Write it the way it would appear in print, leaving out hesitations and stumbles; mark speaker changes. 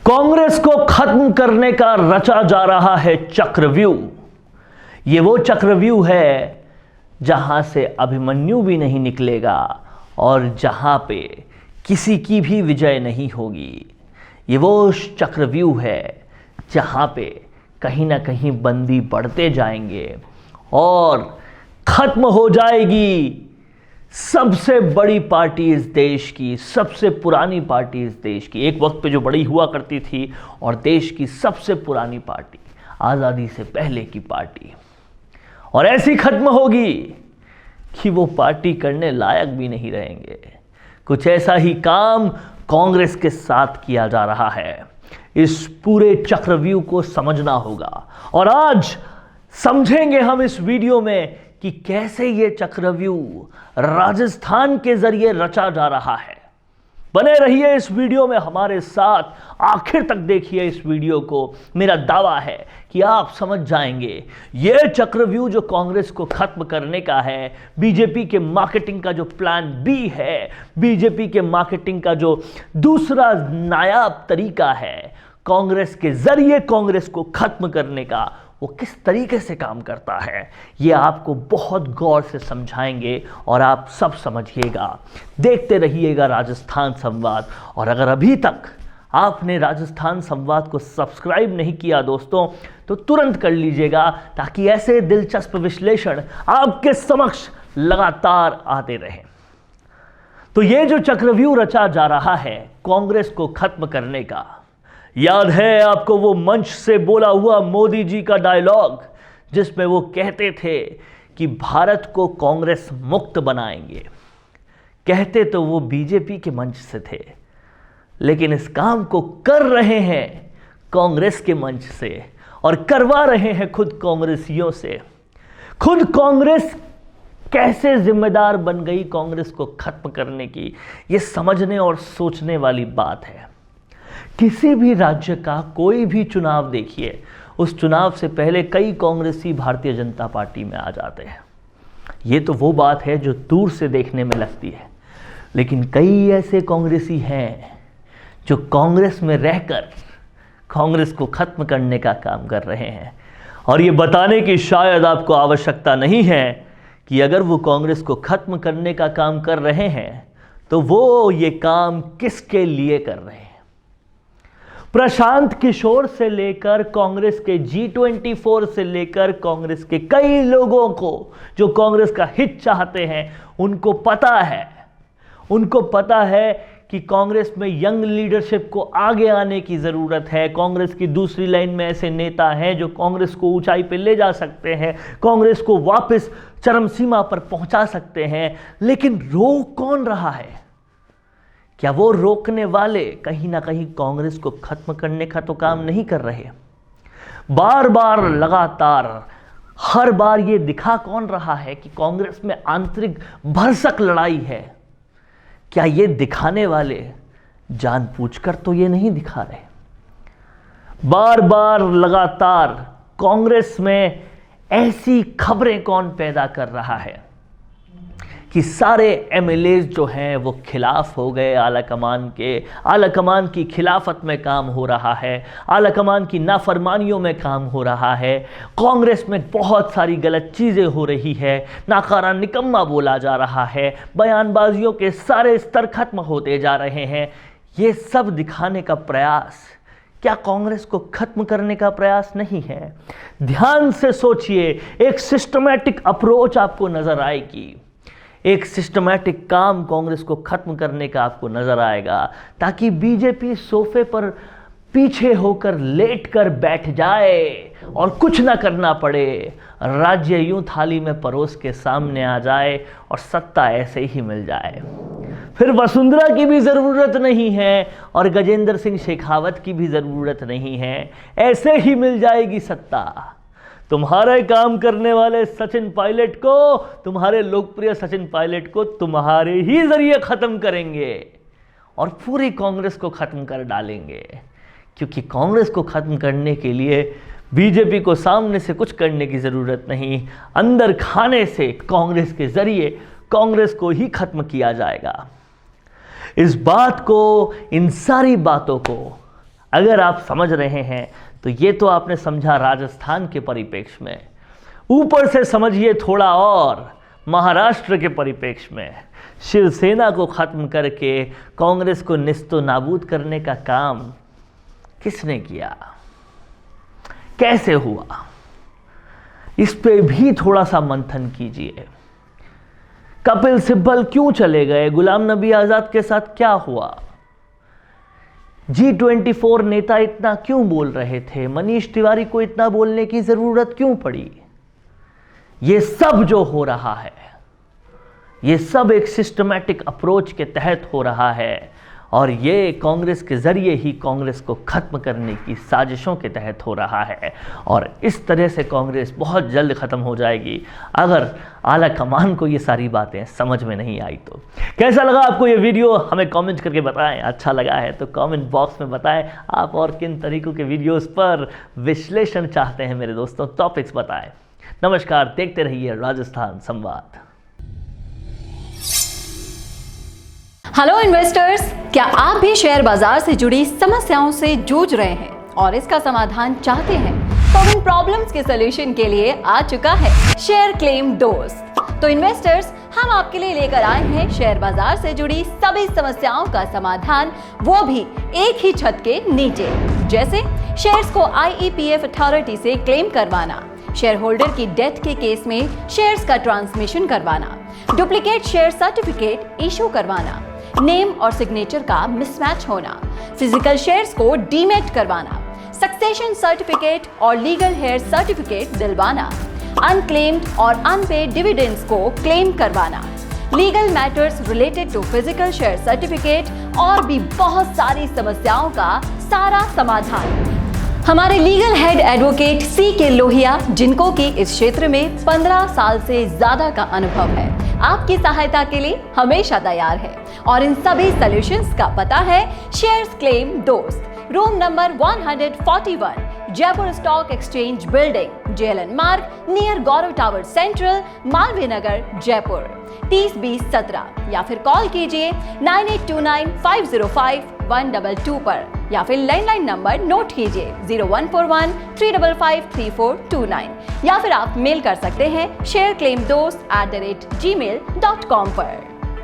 Speaker 1: कांग्रेस को खत्म करने का रचा जा रहा है चक्रव्यूह। ये वो चक्रव्यूह है जहां से अभिमन्यु भी नहीं निकलेगा और जहां पे किसी की भी विजय नहीं होगी। ये वो चक्रव्यूह है जहां पे कहीं ना कहीं बंदी बढ़ते जाएंगे और खत्म हो जाएगी सबसे बड़ी पार्टी इस देश की, सबसे पुरानी पार्टी इस देश की, एक वक्त पे जो बड़ी हुआ करती थी और देश की सबसे पुरानी पार्टी, आज़ादी से पहले की पार्टी। और ऐसी खत्म होगी कि वो पार्टी करने लायक भी नहीं रहेंगे। कुछ ऐसा ही काम कांग्रेस के साथ किया जा रहा है। इस पूरे चक्रव्यूह को समझना होगा और आज समझेंगे हम इस वीडियो में कि कैसे ये चक्रव्यूह राजस्थान के जरिए रचा जा रहा है। बने रहिए इस वीडियो में हमारे साथ, आखिर तक देखिए इस वीडियो को। मेरा दावा है कि आप समझ जाएंगे ये चक्रव्यूह जो कांग्रेस को खत्म करने का है, बीजेपी के मार्केटिंग का जो प्लान बी है, बीजेपी के मार्केटिंग का जो दूसरा नायाब तरीका है कांग्रेस के जरिए कांग्रेस को खत्म करने का, वो किस तरीके से काम करता है, ये आपको बहुत गौर से समझाएंगे और आप सब समझिएगा। देखते रहिएगा राजस्थान संवाद। और अगर अभी तक आपने राजस्थान संवाद को सब्सक्राइब नहीं किया दोस्तों, तो तुरंत कर लीजिएगा ताकि ऐसे दिलचस्प विश्लेषण आपके समक्ष लगातार आते रहें। तो ये जो चक्रव्यूह रचा जा रहा है कांग्रेस को खत्म करने का, याद है आपको वो मंच से बोला हुआ मोदी जी का डायलॉग जिसमें वो कहते थे कि भारत को कांग्रेस मुक्त बनाएंगे। कहते तो वो बीजेपी के मंच से थे, लेकिन इस काम को कर रहे हैं कांग्रेस के मंच से और करवा रहे हैं खुद कांग्रेसियों से। खुद कांग्रेस कैसे जिम्मेदार बन गई कांग्रेस को खत्म करने की, ये समझने और सोचने वाली बात है। किसी भी राज्य का कोई भी चुनाव देखिए, उस चुनाव से पहले कई कांग्रेसी भारतीय जनता पार्टी में आ जाते हैं। ये तो वो बात है जो दूर से देखने में लगती है, लेकिन कई ऐसे कांग्रेसी हैं जो कांग्रेस में रहकर कांग्रेस को खत्म करने का काम कर रहे हैं। और ये बताने की शायद आपको आवश्यकता नहीं है कि अगर वो कांग्रेस को खत्म करने का काम कर रहे हैं तो वो ये काम किसके लिए कर रहे हैं। प्रशांत किशोर से लेकर कांग्रेस के G24 से लेकर कांग्रेस के कई लोगों को जो कांग्रेस का हित चाहते हैं, उनको पता है कि कांग्रेस में यंग लीडरशिप को आगे आने की ज़रूरत है। कांग्रेस की दूसरी लाइन में ऐसे नेता हैं जो कांग्रेस को ऊंचाई पे ले जा सकते हैं, कांग्रेस को वापस चरम सीमा पर पहुंचा सकते हैं। लेकिन रोक कौन रहा है? क्या वो रोकने वाले कहीं ना कहीं कांग्रेस को खत्म करने का तो काम नहीं कर रहे? बार बार लगातार हर बार ये दिखा कौन रहा है कि कांग्रेस में आंतरिक भरसक लड़ाई है? क्या ये दिखाने वाले जानबूझकर तो ये नहीं दिखा रहे? बार बार लगातार कांग्रेस में ऐसी खबरें कौन पैदा कर रहा है कि सारे एमएलए जो हैं वो खिलाफ हो गए आलाकमान के, आलाकमान की खिलाफत में काम हो रहा है, आलाकमान की नाफरमानियों में काम हो रहा है, कांग्रेस में बहुत सारी गलत चीज़ें हो रही है, नाकारा निकम्मा बोला जा रहा है, बयानबाजियों के सारे स्तर खत्म होते जा रहे हैं। ये सब दिखाने का प्रयास क्या कांग्रेस को खत्म करने का प्रयास नहीं है? ध्यान से सोचिए, एक सिस्टमैटिक अप्रोच आपको नजर आएगी, एक सिस्टमैटिक काम कांग्रेस को खत्म करने का आपको नजर आएगा, ताकि बीजेपी सोफे पर पीछे होकर लेटकर बैठ जाए और कुछ ना करना पड़े। राज्य यूं थाली में परोस के सामने आ जाए और सत्ता ऐसे ही मिल जाए। फिर वसुंधरा की भी ज़रूरत नहीं है और गजेंद्र सिंह शेखावत की भी ज़रूरत नहीं है, ऐसे ही मिल जाएगी सत्ता। तुम्हारे काम करने वाले सचिन पायलट को, तुम्हारे लोकप्रिय सचिन पायलट को तुम्हारे ही जरिए खत्म करेंगे और पूरी कांग्रेस को खत्म कर डालेंगे। क्योंकि कांग्रेस को खत्म करने के लिए बीजेपी को सामने से कुछ करने की ज़रूरत नहीं, अंदर खाने से कांग्रेस के जरिए कांग्रेस को ही खत्म किया जाएगा। इस बात को, इन सारी बातों को अगर आप समझ रहे हैं तो ये तो आपने समझा राजस्थान के परिप्रेक्ष्य में, ऊपर से समझिए थोड़ा और महाराष्ट्र के परिप्रेक्ष्य में। शिवसेना को खत्म करके कांग्रेस को निस्तो नाबूद करने का काम किसने किया, कैसे हुआ, इस पे भी थोड़ा सा मंथन कीजिए। कपिल सिब्बल क्यों चले गए, गुलाम नबी आजाद के साथ क्या हुआ, G24 नेता इतना क्यों बोल रहे थे, मनीष तिवारी को इतना बोलने की जरूरत क्यों पड़ी। ये सब जो हो रहा है, ये सब एक सिस्टमैटिक अप्रोच के तहत हो रहा है और ये कांग्रेस के जरिए ही कांग्रेस को खत्म करने की साजिशों के तहत हो रहा है। और इस तरह से कांग्रेस बहुत जल्द खत्म हो जाएगी अगर आला कमान को ये सारी बातें समझ में नहीं आई तो। कैसा लगा आपको ये वीडियो, हमें कमेंट करके बताएं। अच्छा लगा है तो कमेंट बॉक्स में बताएं आप और किन तरीकों के वीडियोस पर विश्लेषण चाहते हैं मेरे दोस्तों, टॉपिक्स बताएं। नमस्कार, देखते रहिए राजस्थान संवाद।
Speaker 2: हेलो इन्वेस्टर्स, क्या आप भी शेयर बाजार से जुड़ी समस्याओं से जूझ रहे हैं और इसका समाधान चाहते हैं? तो इन प्रॉब्लम्स के सलूशन के लिए आ चुका है शेयर क्लेम दोस्त। तो इन्वेस्टर्स, हम आपके लिए लेकर आए हैं शेयर बाजार से जुड़ी सभी समस्याओं का समाधान, वो भी एक ही छत के नीचे। जैसे शेयर्स को IEPF अथॉरिटी से क्लेम करवाना, शेयर होल्डर की डेथ के केस में शेयर्स का ट्रांसमिशन करवाना, डुप्लीकेट शेयर सर्टिफिकेट इशू करवाना, नेम और सिग्नेचर का मिसमैच होना, फिजिकल शेयर्स को डीमेट करवाना, सक्सेशन सर्टिफिकेट और लीगल हेयर सर्टिफिकेट दिलवाना, अनक्लेम्ड और अनपेड डिविडेंड्स को क्लेम करवाना, legal matters related to physical share certificate और भी बहुत सारी समस्याओं का सारा समाधान हमारे legal head advocate CK Lohia, जिनको कि इस क्षेत्र में 15 साल से ज्यादा का अनुभव है, आपकी सहायता के लिए हमेशा तैयार है। और इन सभी सॉल्यूशंस का पता है शेयर्स क्लेम दोस्त, room number 141, Jaipur stock exchange building, JLN मार्ग, नियर गौरव टावर सेंट्रल, मालवीय नगर, जयपुर 302017, या फिर कॉल कीजिए 9829505122 पर, या फिर लैंडलाइन नंबर नोट कीजिए 0141-355-3429, या फिर आप मेल कर सकते हैं shareclaimdost@gmail.com पर।